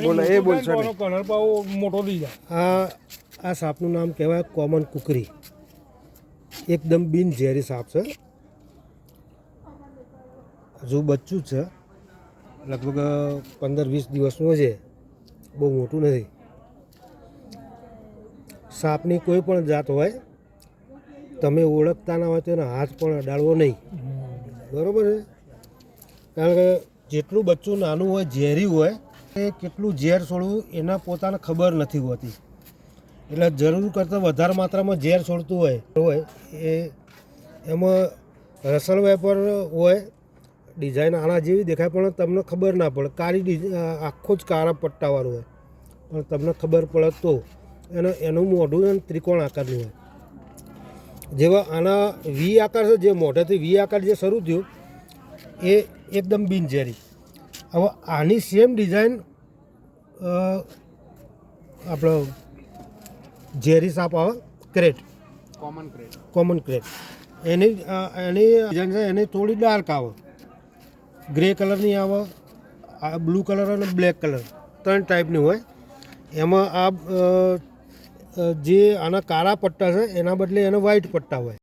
બોલો એ બોલશો એનો કલર બહુ મોટો થઈ જાય. આ સાપનું નામ કહેવાય કોમન કુકરી. એકદમ બિન ઝેરી સાપ છે. હજુ બચ્ચું જ છે, લગભગ 15-20 દિવસનું છે, બહુ મોટું નથી. સાપની કોઈ પણ જાત હોય, તમે ઓળખતા ના હોય તો એનો હાથ પણ અડાડવો નહીં, બરાબર છે? કારણ કે જેટલું બચ્ચું નાનું હોય, ઝેરી હોય, એ કેટલું ઝેર છોડવું એના પોતાને ખબર નથી હોતી. એટલે જરૂર કરતાં વધારે માત્રામાં ઝેર છોડતું હોય એ એમાં રસલ વેપર હોય, ડિઝાઇન આના જેવી દેખાય પણ તમને ખબર ના પડે. કાળી આખો જ કાળા પટ્ટાવાળું હોય પણ તમને ખબર પડે તો એનું મોઢું ત્રિકોણ આકારનું હોય. જેવા આના વી આકાર છે, જે મોઢેથી વી આકાર જે શરૂ થયું એ એકદમ બિનઝેરી. હવે આની સેમ ડિઝાઇન આપણો ઝેરી સાપ આવે ક્રેટ, કોમન ક્રેટ, એની ડિઝાઇન છે એની થોડી ડાર્ક આવે, ગ્રે કલરની આવે, બ્લુ કલર અને બ્લેક કલર, 3 ટાઈપની હોય. એમાં આ જે આના કાળા પટ્ટા છે એના બદલે એને વ્હાઇટ પટ્ટા હોય.